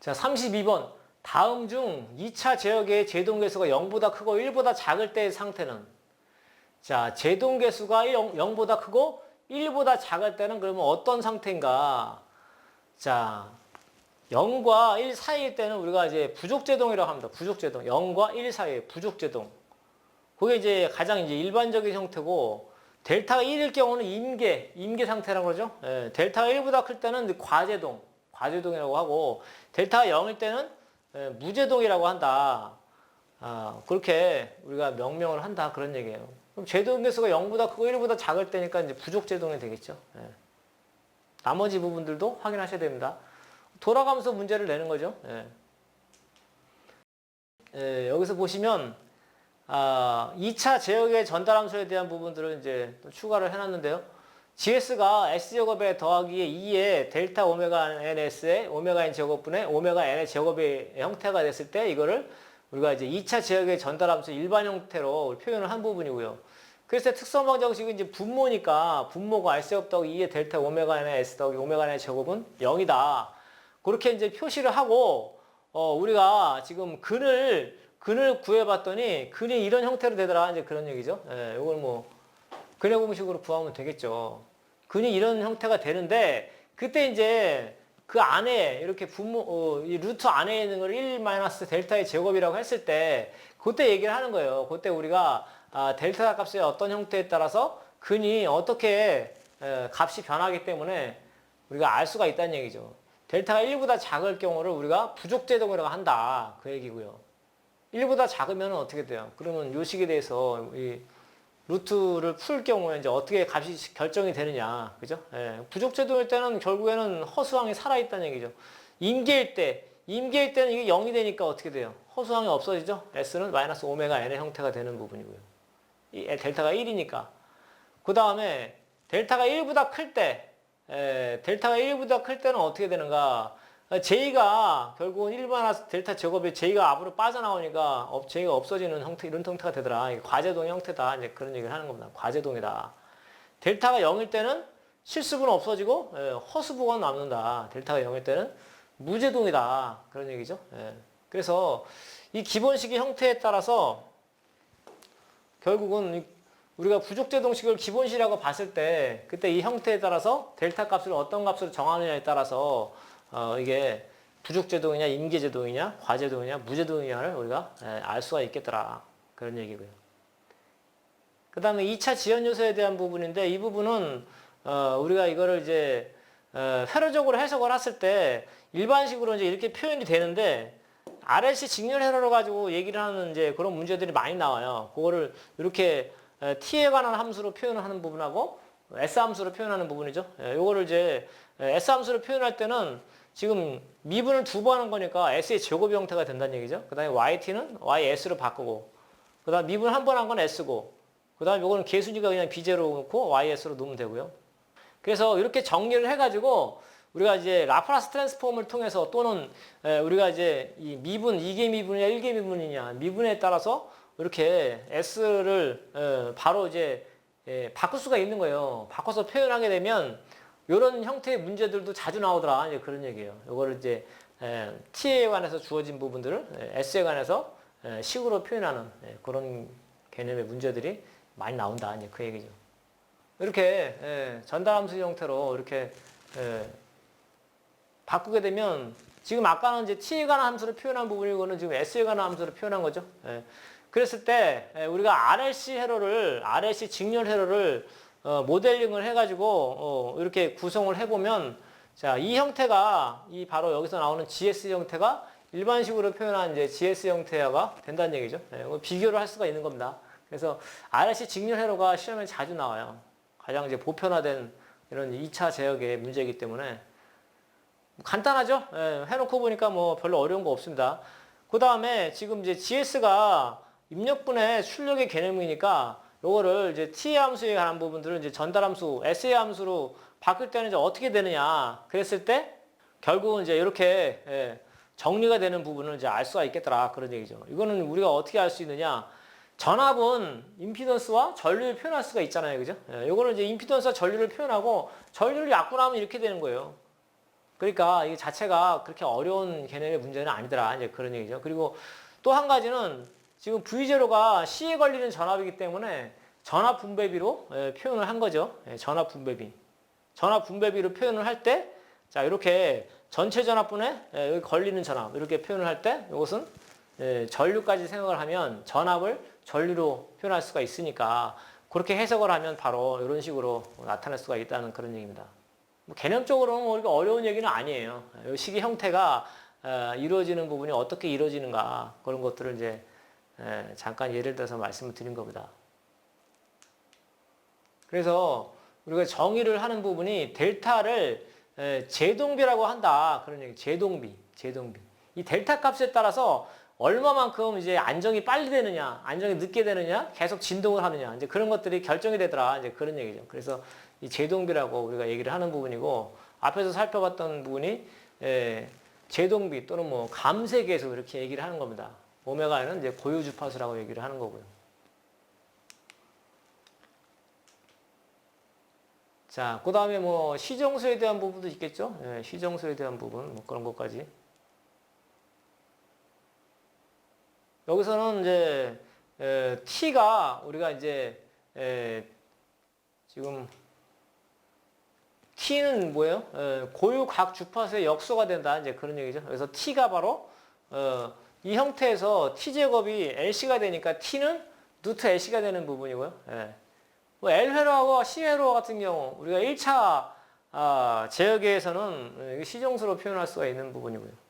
자, 32번. 다음 중 2차 제역의 제동계수가 0보다 크고 1보다 작을 때의 상태는? 자, 제동계수가 0보다 크고 1보다 작을 때는 그러면 어떤 상태인가? 자, 0과 1 사이일 때는 우리가 이제 부족제동이라고 합니다. 부족제동. 0과 1 사이에 부족제동. 그게 이제 가장 이제 일반적인 형태고, 델타가 1일 경우는 임계 상태라고 그러죠. 예, 델타가 1보다 클 때는 과제동이라고 하고, 델타가 0일 때는 무제동이라고 한다. 그렇게 우리가 명명을 한다. 그런 얘기예요. 그럼 제동계수가 0보다 크고 1보다 작을 때니까 이제 부족제동이 되겠죠. 예. 나머지 부분들도 확인하셔야 됩니다. 돌아가면서 문제를 내는 거죠. 예. 예, 여기서 보시면 2차 제역의 전달함수에 대한 부분들을 이제 또 추가를 해놨는데요. GS가 S제곱에 더하기 2의 델타 오메가 NS의 오메가 N 제곱분의 오메가 N의 제곱의 형태가 됐을 때 이거를 우리가 이제 2차 제역의 전달함수 일반 형태로 표현을 한 부분이고요. 그래서 특성방 정식은 이제 분모니까 분모가 S제곱 더하기 2의 델타 오메가 N의 S 더하기 오메가 N의 제곱은 0이다. 그렇게 이제 표시를 하고 우리가 지금 근을 구해봤더니 근이 이런 형태로 되더라. 이제 그런 얘기죠. 예, 이걸 뭐 근의 공식으로 구하면 되겠죠. 근이 이런 형태가 되는데 그때 이제 그 안에 이렇게 이 루트 안에 있는 걸 1 마이너스 델타의 제곱이라고 했을 때 그때 얘기를 하는 거예요. 그때 우리가 델타 값의 어떤 형태에 따라서 근이 어떻게 값이 변하기 때문에 우리가 알 수가 있다는 얘기죠. 델타가 1보다 작을 경우를 우리가 부족제동이라고 한다. 그 얘기고요. 1보다 작으면 어떻게 돼요? 그러면 요 식에 대해서 이 루트를 풀 경우에 이제 어떻게 값이 결정이 되느냐. 그죠? 예. 부족제동일 때는 결국에는 허수항이 살아있다는 얘기죠. 임계일 때는 이게 0이 되니까 어떻게 돼요? 허수항이 없어지죠? S는 마이너스 오메가 N의 형태가 되는 부분이고요. 이 델타가 1이니까. 그 다음에 델타가 1보다 클 때, 델타가 1보다 클 때는 어떻게 되는가? J가 결국은 1 마이너스 델타 제곱에 J가 앞으로 빠져나오니까 J가 없어지는 형태, 이런 형태가 되더라. 이게 과제동의 형태다. 이제 그런 얘기를 하는 겁니다. 과제동이다. 델타가 0일 때는 실수분 없어지고 허수부가 남는다. 델타가 0일 때는 무제동이다. 그런 얘기죠. 그래서 이 기본식의 형태에 따라서 결국은 우리가 부족제동식을 기본식이라고 봤을 때 그때 이 형태에 따라서 델타 값을 어떤 값으로 정하느냐에 따라서 이게 부족제동이냐 임계제동이냐 과제동이냐 무제동이냐를 우리가 알 수가 있겠더라. 그런 얘기고요. 그 다음에 2차 지연 요소에 대한 부분인데 이 부분은 우리가 이거를 이제 회로적으로 해석을 했을 때 일반식으로 이제 이렇게 표현이 되는데 RLC 직렬 회로를 가지고 얘기를 하는 이제 그런 문제들이 많이 나와요. 그거를 이렇게 T에 관한 함수로 표현을 하는 부분하고 S 함수로 표현하는 부분이죠. 이거를 이제 S 함수로 표현할 때는 지금 미분을 두 번 하는 거니까 S의 제곱 형태가 된다는 얘기죠. 그 다음에 YT는 YS로 바꾸고 그 다음 미분 한 번 한 건 S고 그 다음에 이거는 개수니까 그냥 B제로 놓고 YS로 놓으면 되고요. 그래서 이렇게 정리를 해가지고 우리가 이제 라플라스 트랜스폼을 통해서 또는 우리가 이제 이 미분, 2개 미분이냐 1개 미분이냐 미분에 따라서 이렇게 S를 바로 이제 바꿀 수가 있는 거예요. 바꿔서 표현하게 되면 이런 형태의 문제들도 자주 나오더라. 이제 그런 얘기예요. 이거를 이제 T에 관해서 주어진 부분들을 S에 관해서 식으로 표현하는 그런 개념의 문제들이 많이 나온다. 이제 그 얘기죠. 이렇게 전달함수 형태로 이렇게 바꾸게 되면 지금 아까는 이제 T에 관한 함수를 표현한 부분이고는 지금 S에 관한 함수를 표현한 거죠. 그랬을 때 우리가 RLC 직렬 회로를 모델링을 해가지고 이렇게 구성을 해보면 자, 이 형태가 이 바로 여기서 나오는 GS 형태가 일반식으로 표현한 이제 GS 형태가 된다는 얘기죠. 비교를 할 수가 있는 겁니다. 그래서 RLC 직렬 회로가 시험에 자주 나와요. 가장 이제 보편화된 이런 2차 제역의 문제이기 때문에 간단하죠? 해놓고 보니까 뭐 별로 어려운 거 없습니다. 그 다음에 지금 이제 GS가 입력분의 출력의 개념이니까 요거를 이제 T의 함수에 관한 부분들을 이제 전달함수, S의 함수로 바꿀 때는 이제 어떻게 되느냐. 그랬을 때 결국은 이제 이렇게 정리가 되는 부분을 이제 알 수가 있겠더라. 그런 얘기죠. 이거는 우리가 어떻게 알 수 있느냐. 전압은 임피던스와 전류를 표현할 수가 있잖아요. 그죠? 요거는 이제 임피던스와 전류를 표현하고 전류를 약분하면 이렇게 되는 거예요. 그러니까 이 자체가 그렇게 어려운 개념의 문제는 아니더라. 이제 그런 얘기죠. 그리고 또 한 가지는 지금 V0가 C에 걸리는 전압이기 때문에 전압 분배비로 표현을 한 거죠. 전압 분배비. 전압 분배비로 표현을 할 때, 자, 이렇게 전체 전압분에 여기 걸리는 전압, 이렇게 표현을 할 때, 이것은 전류까지 생각을 하면 전압을 전류로 표현할 수가 있으니까, 그렇게 해석을 하면 바로 이런 식으로 나타낼 수가 있다는 그런 얘기입니다. 뭐 개념적으로는 뭐 이렇게 어려운 얘기는 아니에요. 이 식의 형태가 이루어지는 부분이 어떻게 이루어지는가, 그런 것들을 이제 잠깐 예를 들어서 말씀을 드린 겁니다. 그래서 우리가 정의를 하는 부분이 델타를 제동비라고 한다. 그런 얘기. 제동비. 이 델타 값에 따라서 얼마만큼 이제 안정이 빨리 되느냐, 안정이 늦게 되느냐, 계속 진동을 하느냐, 이제 그런 것들이 결정이 되더라. 이제 그런 얘기죠. 그래서 이 제동비라고 우리가 얘기를 하는 부분이고, 앞에서 살펴봤던 부분이 제동비 또는 뭐 감쇄계수 이렇게 얘기를 하는 겁니다. 오메가는 이제 고유 주파수라고 얘기를 하는 거고요. 자, 그 다음에 뭐 시정수에 대한 부분도 있겠죠. 시정수에 대한 부분, 뭐 그런 것까지. 여기서는 이제 T가 우리가 이제 지금 T는 뭐예요? 고유 각 주파수의 역수가 된다. 이제 그런 얘기죠. 그래서 T가 바로 이 형태에서 T 제곱이 LC가 되니까 T는 루트 LC가 되는 부분이고요. 뭐 L회로하고 C회로 같은 경우 우리가 1차 제어계에서는 시정수로 표현할 수가 있는 부분이고요.